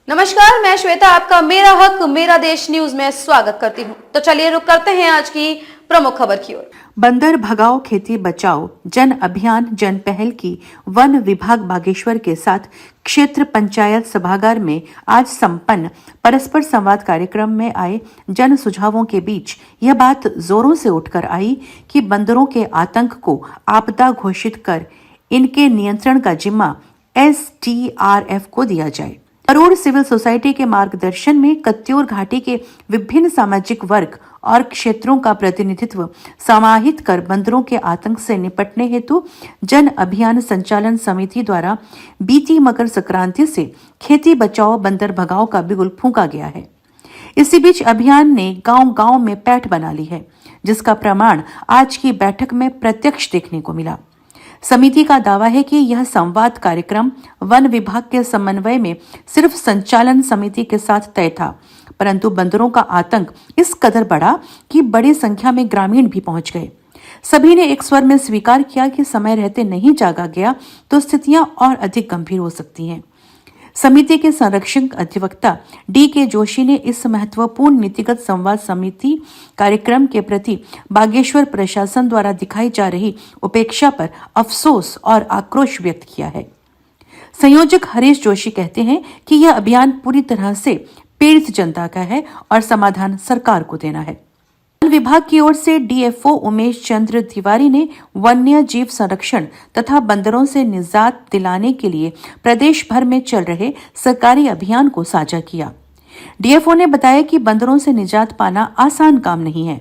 नमस्कार, मैं श्वेता आपका मेरा हक मेरा देश न्यूज में स्वागत करती हूं। तो चलिए रुक करते हैं आज की प्रमुख खबर की ओर। बंदर भगाओ खेती बचाओ जन अभियान जन पहल की वन विभाग बागेश्वर के साथ क्षेत्र पंचायत सभागार में आज संपन्न परस्पर संवाद कार्यक्रम में आए जन सुझावों के बीच यह बात जोरों से उठकर आई कि बंदरों के आतंक को आपदा घोषित कर इनके नियंत्रण का जिम्मा SDRF को दिया जाए। करूर सिविल सोसाइटी के मार्गदर्शन में कत्यूर घाटी के विभिन्न सामाजिक वर्ग और क्षेत्रों का प्रतिनिधित्व समाहित कर बंदरों के आतंक से निपटने हेतु जन अभियान संचालन समिति द्वारा बीती मकर संक्रांति से खेती बचाओ बंदर भगाओ का बिगुल फूंका गया है। इसी बीच अभियान ने गांव-गांव में पैठ बना ली है, जिसका प्रमाण आज की बैठक में प्रत्यक्ष देखने को मिला। समिति का दावा है कि यह संवाद कार्यक्रम वन विभाग के समन्वय में सिर्फ संचालन समिति के साथ तय था, परंतु बंदरों का आतंक इस कदर बढ़ा कि बड़ी संख्या में ग्रामीण भी पहुंच गए। सभी ने एक स्वर में स्वीकार किया कि समय रहते नहीं जागा गया तो स्थितियां और अधिक गंभीर हो सकती हैं। समिति के संरक्षक अधिवक्ता DK जोशी ने इस महत्वपूर्ण नीतिगत संवाद समिति कार्यक्रम के प्रति बागेश्वर प्रशासन द्वारा दिखाई जा रही उपेक्षा पर अफसोस और आक्रोश व्यक्त किया है। संयोजक हरीश जोशी कहते हैं कि यह अभियान पूरी तरह से पीड़ित जनता का है और समाधान सरकार को देना है। वन विभाग की ओर से DFO उमेश चंद्र तिवारी ने वन्य जीव संरक्षण तथा बंदरों से निजात दिलाने के लिए प्रदेश भर में चल रहे सरकारी अभियान को साझा किया। DFO ने बताया कि बंदरों से निजात पाना आसान काम नहीं है।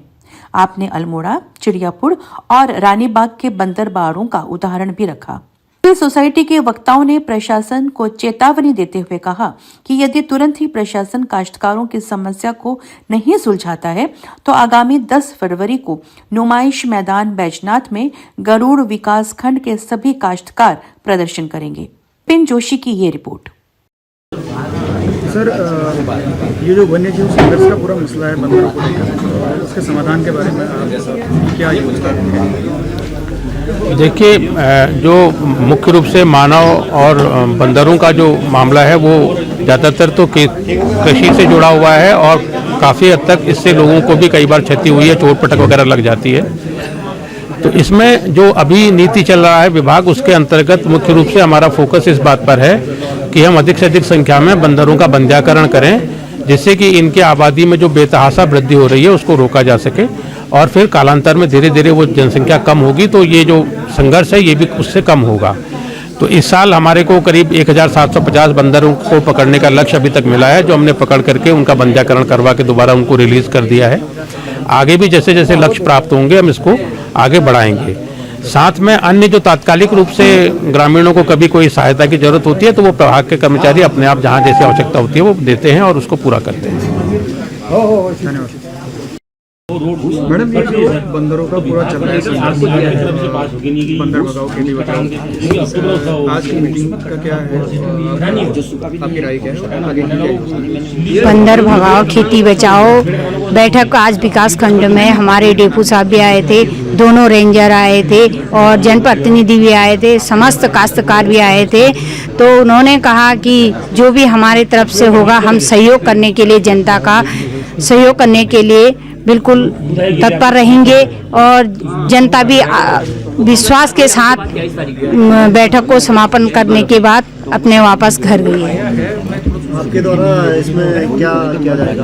आपने अल्मोड़ा, चिड़ियापुर और रानीबाग के बंदर बाड़ों का उदाहरण भी रखा। सोसाइटी के वक्ताओं ने प्रशासन को चेतावनी देते हुए कहा कि यदि तुरंत ही प्रशासन काश्तकारों की समस्या को नहीं सुलझाता है तो आगामी 10 फरवरी को नुमाइश मैदान बैजनाथ में गरुड़ विकास खंड के सभी काश्तकार प्रदर्शन करेंगे। पिन जोशी की ये रिपोर्ट। सर, ये जो वन्य जीव संघर्ष का पूरा मसला है बंदरों को लेकर, उसके समाधान के बारे में आप क्या योजना है? देखिए, जो मुख्य रूप से मानव और बंदरों का जो मामला है वो ज़्यादातर तो कृषि से जुड़ा हुआ है और काफ़ी हद तक इससे लोगों को भी कई बार क्षति हुई है, चोट पटक वगैरह लग जाती है। तो इसमें जो अभी नीति चल रहा है विभाग, उसके अंतर्गत मुख्य रूप से हमारा फोकस इस बात पर है कि हम अधिक से अधिक संख्या में बंदरों का बंध्याकरण करें, जिससे कि इनकी आबादी में जो बेतहाशा वृद्धि हो रही है उसको रोका जा सके और फिर कालांतर में धीरे धीरे वो जनसंख्या कम होगी तो ये जो संघर्ष है ये भी उससे कम होगा। तो इस साल हमारे को करीब 1750 बंदरों को पकड़ने का लक्ष्य अभी तक मिला है, जो हमने पकड़ करके उनका बंध्याकरण करवा के दोबारा उनको रिलीज कर दिया है। आगे भी जैसे जैसे लक्ष्य प्राप्त होंगे हम इसको आगे बढ़ाएंगे। साथ में अन्य जो तात्कालिक रूप से ग्रामीणों को कभी कोई सहायता की जरूरत होती है तो वो विभाग के कर्मचारी अपने आप जहाँ जैसी आवश्यकता होती है वो देते हैं और उसको पूरा करते हैं। मैडम, ये जो बंदरों का पूरा चल रहा है बंदर भगाओ खेती बचाओ, आज की मीटिंग का क्या है, आपकी राय क्या है आगे? बंदर भगाओ खेती बचाओ बैठक आज विकास खंड में हमारे डेपू साहब भी आए थे, दोनों रेंजर आए थे और जनप्रतिनिधि भी आए थे, समस्त काश्तकार भी आए थे। तो उन्होंने कहा कि जो भी हमारे तरफ से होगा हम सहयोग करने के लिए, जनता का सहयोग करने के लिए बिल्कुल तत्पर रहेंगे और जनता भी विश्वास के साथ बैठक को समापन करने के बाद अपने वापस घर गई है। आपके द्वारा इसमें क्या किया जाएगा?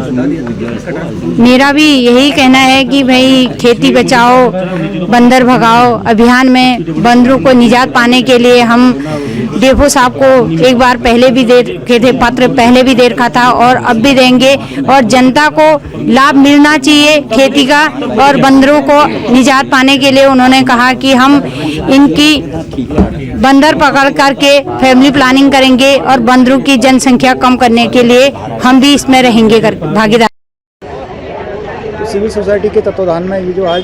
मेरा भी यही कहना है कि भाई खेती बचाओ बंदर भगाओ अभियान में बंदरों को निजात पाने के लिए हम डेफो साहब को एक बार पहले भी दे रखे थे, पत्र पहले भी दे रखा था और अब भी देंगे और जनता को लाभ मिलना चाहिए खेती का और बंदरों को निजात पाने के लिए उन्होंने कहा कि हम इनकी बंदर पकड़ करके फैमिली प्लानिंग करेंगे और बंदरों की जनसंख्या कम करने के लिए हम भी इसमें रहेंगे भागीदार। सिविल सोसाइटी के तत्वाधान में ये जो आज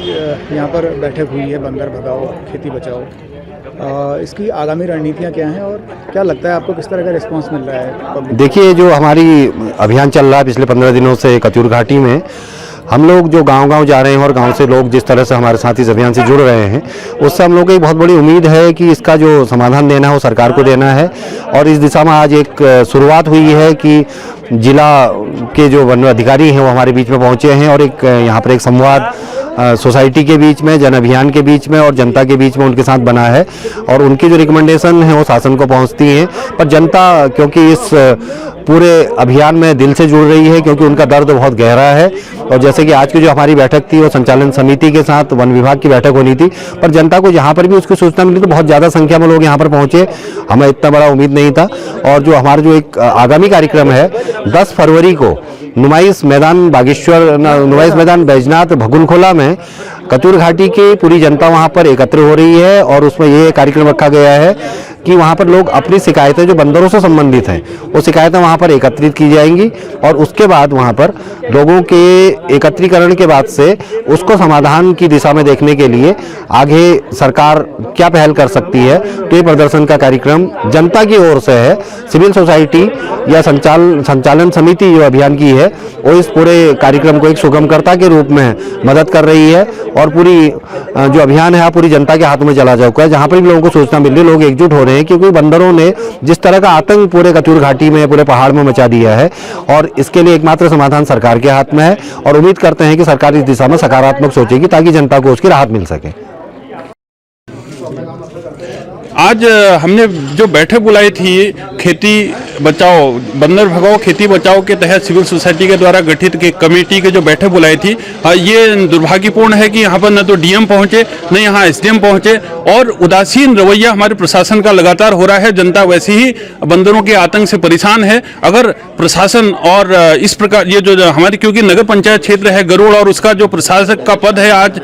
यहाँ पर बैठक हुई है बंदर भगाओ खेती बचाओ, इसकी आगामी रणनीतियाँ क्या हैं और क्या लगता है आपको किस तरह का रिस्पांस मिल रहा है? देखिए, जो हमारी अभियान चल रहा है पिछले 15 दिनों से कत्यूर घाटी में, हम लोग जो गांव-गांव जा रहे हैं और गांव से लोग जिस तरह से हमारे साथ इस अभियान से जुड़ रहे हैं, उससे हम लोग को एक बहुत बड़ी उम्मीद है कि इसका जो समाधान देना है वो सरकार को देना है। और इस दिशा में आज एक शुरुआत हुई है कि जिला के जो वन अधिकारी हैं वो हमारे बीच में पहुंचे हैं और एक यहाँ पर एक संवाद सोसाइटी के बीच में, जन अभियान के बीच में और जनता के बीच में उनके साथ बना है और उनकी जो रिकमेंडेशन है वो शासन को पहुंचती हैं। पर जनता क्योंकि इस पूरे अभियान में दिल से जुड़ रही है, क्योंकि उनका दर्द बहुत गहरा है। और जैसे कि आज की जो हमारी बैठक थी वो संचालन समिति के साथ वन विभाग की बैठक होनी थी, पर जनता को जहाँ पर भी उसकी सूचना मिली तो बहुत ज़्यादा संख्या में लोग यहाँ पर पहुँचे। हमें इतना बड़ा उम्मीद नहीं था। और जो हमारा जो एक आगामी कार्यक्रम है 10 फरवरी को नुमाइश मैदान बागेश्वर, नुमाइश मैदान बैजनाथ भगुनखोला में कतूर घाटी की पूरी जनता वहां पर एकत्र हो रही है और उसमें ये कार्यक्रम रखा गया है कि वहां पर लोग अपनी शिकायतें जो बंदरों से संबंधित हैं वो शिकायतें वहां पर एकत्रित की जाएंगी और उसके बाद वहां पर लोगों के एकत्रीकरण के बाद से उसको समाधान की दिशा में देखने के लिए आगे सरकार क्या पहल कर सकती है। तो ये प्रदर्शन का कार्यक्रम जनता की ओर से है। सिविल सोसाइटी या संचालन समिति जो अभियान की है वो इस पूरे कार्यक्रम को एक सुगमकर्ता के रूप में मदद कर रही है और पूरी जो अभियान है पूरी जनता के हाथों में चला चुका है। जहां पर भी लोगों को सूचना मिल रही है लोग एकजुट हो रहे हैं, क्योंकि बंदरों ने जिस तरह का आतंक पूरे कतूर घाटी में, पूरे पहाड़ में मचा दिया है और इसके लिए एकमात्र समाधान सरकार के हाथ में है और उम्मीद करते हैं कि सरकार इस दिशा में सकारात्मक सोचेगी ताकि जनता को उसकी राहत मिल सके। आज हमने जो बैठक बुलाई थी खेती बचाओ, बंदर भगाओ खेती बचाओ के तहत सिविल सोसाइटी के द्वारा गठित के कमेटी के जो बैठक बुलाई थी, ये दुर्भाग्यपूर्ण है कि यहाँ पर न तो डीएम पहुँचे न यहाँ एसडीएम पहुँचे और उदासीन रवैया हमारे प्रशासन का लगातार हो रहा है। जनता वैसे ही बंदरों के आतंक से परेशान है। अगर प्रशासन और इस प्रकार ये जो हमारी, क्योंकि नगर पंचायत क्षेत्र है गरुड़ और उसका जो प्रशासक का पद है आज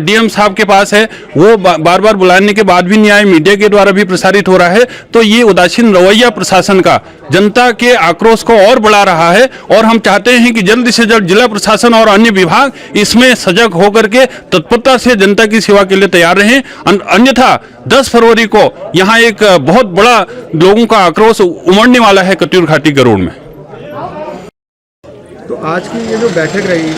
डीएम साहब के पास है, वो बार बार बुलाने के बाद भी न्याय मीडिया के द्वारा भी प्रसारित हो रहा है। तो ये उदासीन रवैया प्रशासन का जनता के आक्रोश को और बढ़ा रहा है और हम चाहते हैं कि जल्द से जल्द जिला प्रशासन और अन्य विभाग इसमें सजग होकर के तत्परता से जनता की सेवा के लिए तैयार रहें। अन्यथा 10 फरवरी को यहाँ एक बहुत बड़ा लोगों का आक्रोश उमड़ने वाला है कतूर घाटी गरुड़ में। तो आज की ये जो बैठक रही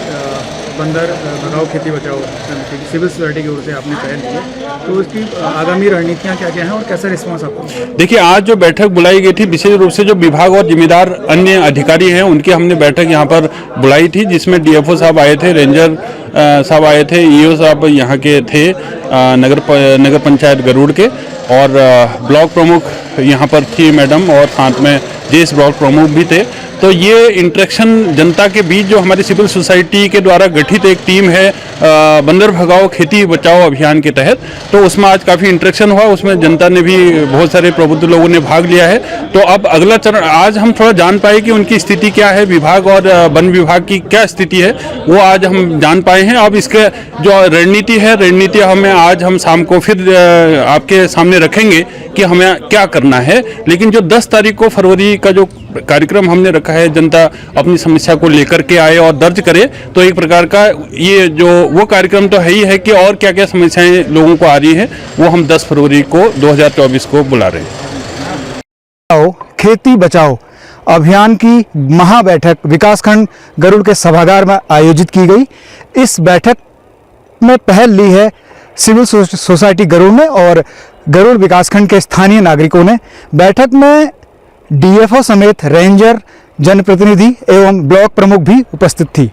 बंदर भगाओ खेती बचाओ समिति की सिविल सोसाइटी की ओर से आपने पहल की, तो उसकी आगामी रणनीतियाँ क्या क्या हैं और कैसा रिस्पांस आपको? देखिए, आज जो बैठक बुलाई गई थी विशेष रूप से जो विभाग और जिम्मेदार अन्य अधिकारी हैं उनकी हमने बैठक यहाँ पर बुलाई थी, जिसमें डीएफओ साहब आए थे, रेंजर साहब आए थे, ईओ साहब यहाँ के थे नगर पंचायत गरुड़ के और ब्लॉक प्रमुख यहाँ पर थी मैडम और साथ में देश ब्लॉक प्रमुख भी थे। तो ये इंटरेक्शन जनता के बीच जो हमारी सिविल सोसाइटी के द्वारा गठित एक टीम है बंदर भगाओ खेती बचाओ अभियान के तहत, तो उसमें आज काफ़ी इंटरेक्शन हुआ। उसमें जनता ने भी, बहुत सारे प्रबुद्ध लोगों ने भाग लिया है। तो अब अगला चरण आज हम थोड़ा जान पाए कि उनकी स्थिति क्या है, विभाग और वन विभाग की क्या स्थिति है, वो आज हम जान पाए हैं। अब इसके जो रणनीति हमें आज हम शाम को फिर आपके सामने रखेंगे कि हमें क्या करना है। लेकिन जो 10 तारीख को फरवरी का जो कार्यक्रम हमने रखा है, जनता अपनी समस्या को लेकर के आए और दर्ज करे, तो एक प्रकार का ये जो वो कार्यक्रम तो है ही है कि और क्या क्या समस्याएं लोगों को आ रही है वो हम 10 फरवरी को 2024 को बुला रहे हैं। खेती बचाओ अभियान की महाबैठक विकासखंड गरुड़ के सभागार में आयोजित की गई। इस बैठक में पहल ली है सिविल सोसाइटी गरुड़ ने और गरुड़ विकासखंड के स्थानीय नागरिकों ने। बैठक में डीएफओ समेत रेंजर, जनप्रतिनिधि एवं ब्लॉक प्रमुख भी उपस्थित थी।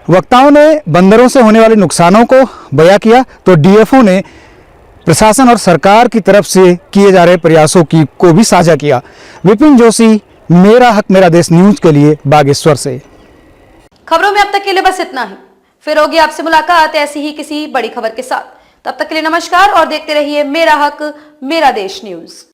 वक्ताओं ने बंदरों से होने वाले नुकसानों को बयां किया, तो डीएफओ ने प्रशासन और सरकार की तरफ से किए जा रहे प्रयासों को भी साझा किया। विपिन जोशी, मेरा हक मेरा देश न्यूज के लिए बागेश्वर से। खबरों में अब तक के लिए बस इतना ही। फिर होगी आपसे मुलाकात ऐसी ही किसी बड़ी खबर के साथ। तब तक के लिए नमस्कार और देखते रहिए मेरा हक मेरा देश न्यूज।